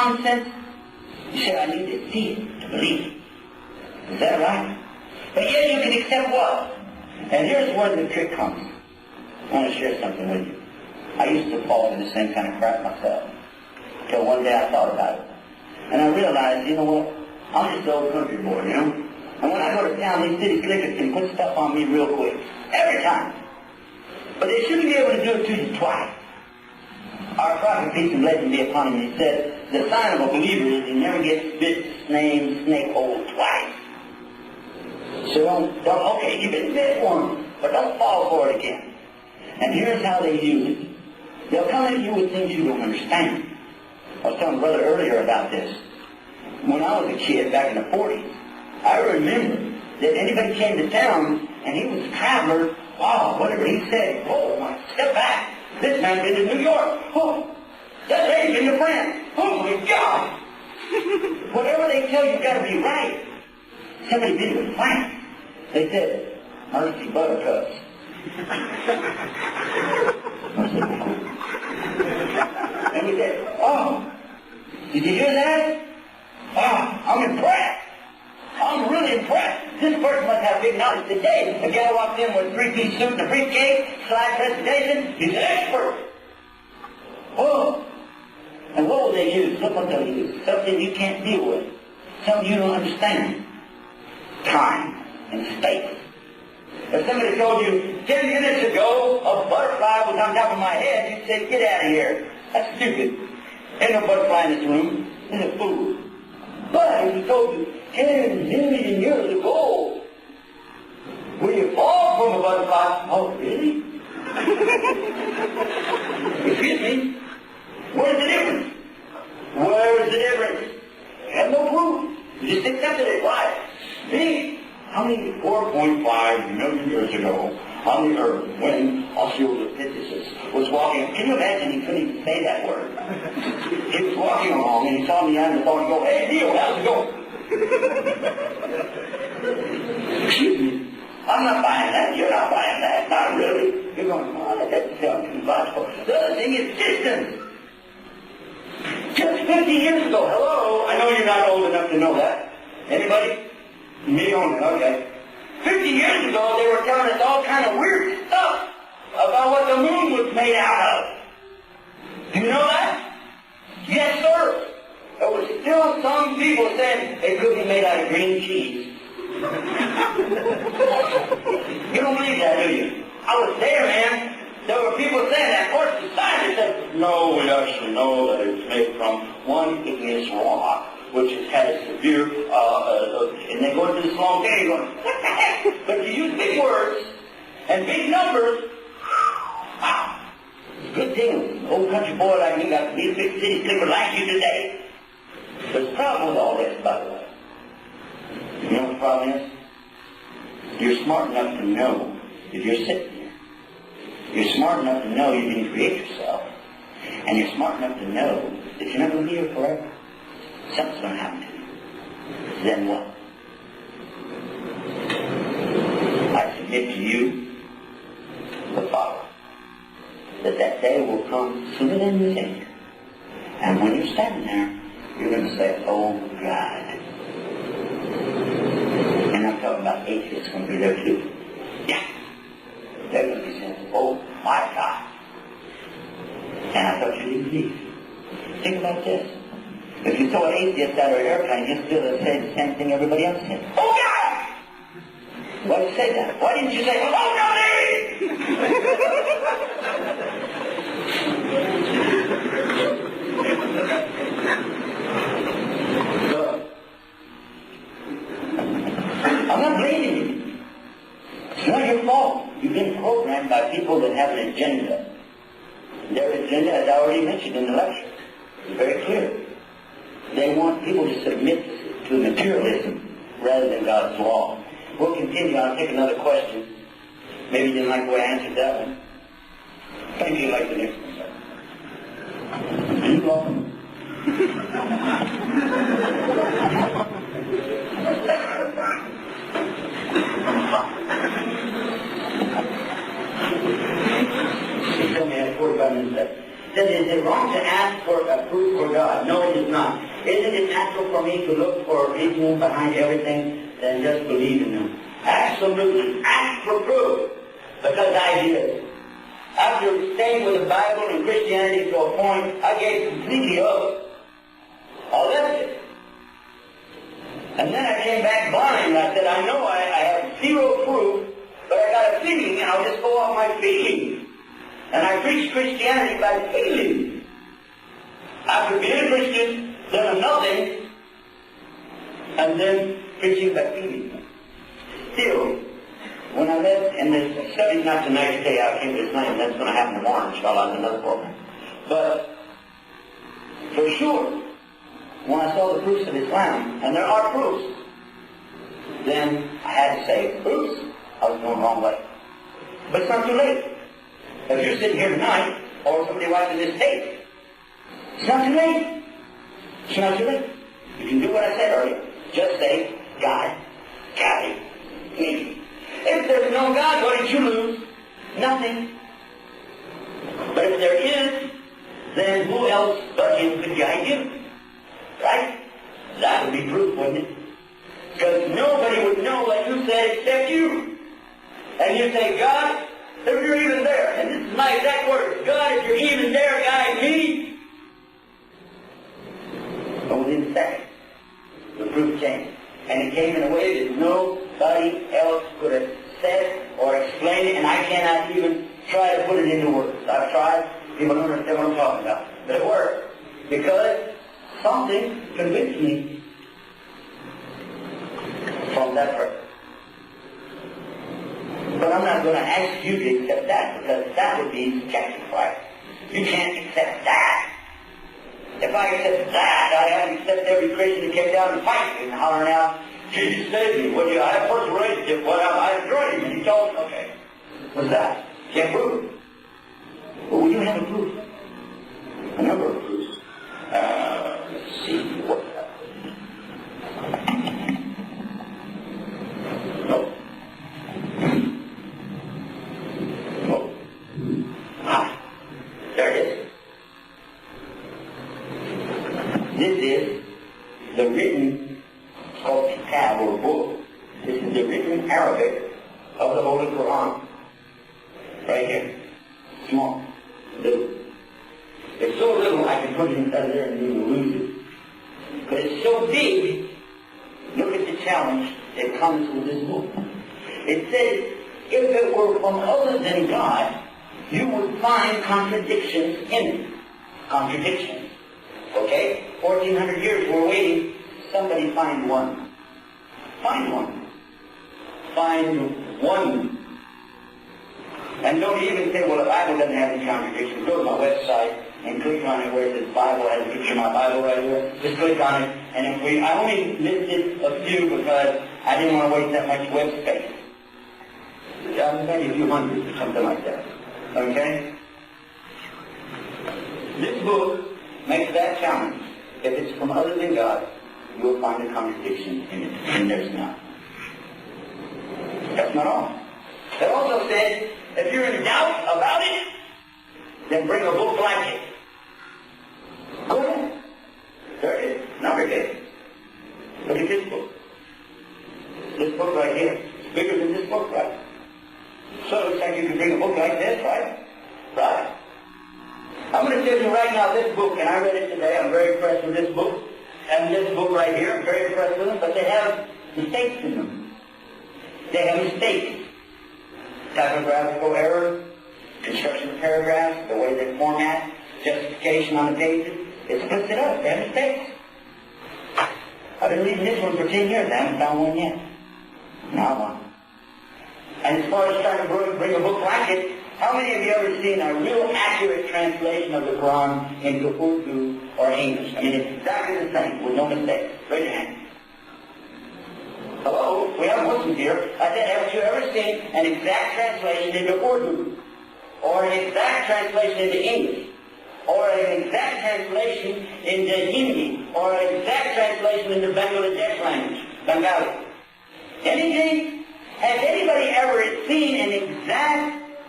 nonsense? You said, I need to see it to believe it. Is that right? But yet you can accept what? And here's where the trick comes. I want to share something with you. I used to fall into the same kind of crap myself. Until one day I thought about it. And I realized, you know what? I'm just an old country boy, you know? And when I go to town, these city slickers can put stuff on me real quick. Every time. But they shouldn't be able to do it to you twice. Our prophet, peace and blessing be upon him, he said, the sign of a believer is he never gets bit, snake hole twice. So don't, okay, you've been bit once, but don't fall for it again. And here's how they use it. They'll come at you with things you don't understand. I was telling Brother earlier about this. When I was a kid back in the 40s, I remember that anybody came to town and he was a traveler, oh, whatever he said, oh, my, step back. This man been to New York. Oh, that lady been to France. Oh, my God. Whatever they tell you, got to be right. Somebody been to France. They said, Mercy Buttercups. And we said, oh, did you hear that? Oh, I'm impressed. I'm really impressed. This person must have big knowledge today. A guy walked in with a three-piece suit and a briefcase, slide presentation. He's an expert. Oh. And what will they use? Look what they'll use. Something you can't deal with. Something you don't understand. Time and space. If somebody told you 10 minutes ago a butterfly was on top of my head, you'd say, get out of here. That's stupid. Ain't no butterfly in this room. It's a fool. But if he told you 10 million years ago, when you fall from a butterfly, oh, really? Excuse me? Where's the difference? Where's the difference? You have no proof. You just accepted it. Why? Me? How many 4.5 million years ago on the earth when Australopithecus was walking? Can you imagine he couldn't even say that word? He was walking along and he saw me on the phone and go, hey, Neil, how's it going? Excuse me. I'm not buying that. You're not buying that. Not really. You're going, oh, that doesn't sound too logical. The other thing is distance. Just 50 years ago. Hello? I know you're not old enough to know that. Anybody? Me only, okay. 50 years ago, they were telling us all kind of weird stuff about what the moon was made out of. Do you know that? Yes, sir. There was still some people saying it could be made out of green cheese. You don't believe that, do you? I was there, man. There were people saying that. Of course, the scientists said, no, we actually know that it's made from one igneous rock, which has had a severe, and they go into this long day going, what the heck? But you use big words and big numbers, wow. It's a good thing, an old country boy like me got to be a big city slicker like you today. There's a problem with all this, by the way. You know what the problem is? You're smart enough to know that you're sitting here. You're smart enough to know you can create yourself. And you're smart enough to know that you're not going to be here forever. Something's going to happen to you. Then what? I submit to you, the Father, that day will come sooner than you think. And when you're standing there, you're going to say, oh, God. And I'm talking about atheists going to be there too. Yeah. They're going to be saying, oh, my God. And I thought you didn't believe. Think about this. If you saw an atheist out of an airplane, you'd still say the same thing everybody else said. Oh, God! Why did you say that? Why didn't you say, oh, God! I'm not blaming you. It's not your fault. You've been programmed by people that have an agenda. Their agenda, as I already mentioned in the lecture, is very clear. They want people to submit to materialism rather than God's law. We'll continue. I'll take another question. Maybe you didn't like the way I answered that one. Maybe you like the next one better. Do you love them? He told me I had 45 minutes left. said, is it wrong to ask for a proof for God? No, it is not. Isn't it natural for me to look for a reason behind everything than just believe in Him? Absolutely. Ask for proof. Because I did. After staying with the Bible and Christianity to a point, I gave completely up. I left it. And then I came back blind. I said, I know I have zero proof, but I got a feeling, and I'll just go off my feeling. And I preach Christianity by feeling. After being a Christian, then a nothing, and then preaching by feeling. Still, when I left, and the study's not tonight to say I came to Islam, that's going to happen tomorrow, inshallah, in another program. But, for sure, when I saw the proofs of Islam, and there are proofs, then I had to say, oops, I was going the wrong way. But it's not too late. If you're sitting here tonight, or somebody watching this tape, it's not too late. It's not too late. You can do what I said earlier. Just say, God, got it, me. If there's no God, what did you lose? Nothing. But if there is, then who else but Him could guide you? Right? That would be proof, wouldn't it? Because nobody would know what you said except you. And you say, God, if you're even there, and this is my exact words, God, if you're even there, guide me. But within seconds, the proof came. And it came in a way that nobody else could have said or explained it, and I cannot even try to put it into words. I've tried, people don't understand what I'm talking about. But it worked. Because something convinced me from that person. But I'm not going to ask you to accept that, because that would be subjective, right? You can't accept that. If I accept that, I have to accept every Christian that came down and fight me and hollering out, Jesus saved me. Well, I have personal relationship. Well, I enjoyed him, and he told me, okay. What's that? Can't prove it. Well, we do have a proof. A number of proofs. Let's see. What? Nope. Nope. Ah, there it is. This is the written, called kitab or book. This is the written Arabic of the Holy Quran. Right here. Small. Little. It's so little I can put it inside there and you will lose it. But it's so big, look at the challenge that comes with this book. It says, if it were from other than God, you would find contradictions in it. Contradictions. Okay? 1,400 years we're waiting. Somebody find one. Find one. Find one. And don't even say, well, the Bible doesn't have any contradictions. Go to my website and click on it where it says Bible. Has a picture of my Bible right here. Just click on it. And if I only listed a few because I didn't want to waste that much web space. Maybe a few hundred or something like that. Okay? This book makes that challenge. If it's from other than God, you will find a contradiction in it. And there's none. That's not all. It also says, if you're in doubt about it, then bring a book like it. Go ahead. There it is. Number 8. Look at this book. This book right here. It's bigger than this book, right? So it looks like you can bring a book like this, right? Right. I'm going to tell you right now, this book, and I read it today, I'm very impressed with this book, and this book right here, I'm very impressed with them, but they have mistakes in them. They have mistakes. Typographical error, construction of paragraphs, the way they format, justification on the pages. It splits it up. They have mistakes. I've been reading this one for 10 years. I haven't found one yet. Not one. And as far as trying to bring a book like it, how many of you ever seen a real accurate translation of the Quran into Urdu or English? I mean, it's exactly the same, with no mistakes. Raise your hand. Hello? We have Muslims here. I said, have you ever seen an exact translation into Urdu? Or an exact translation into English? Or an exact translation into Hindi? Or an exact translation into Bangladesh language? Bengali? Anything? Has anybody ever seen an exact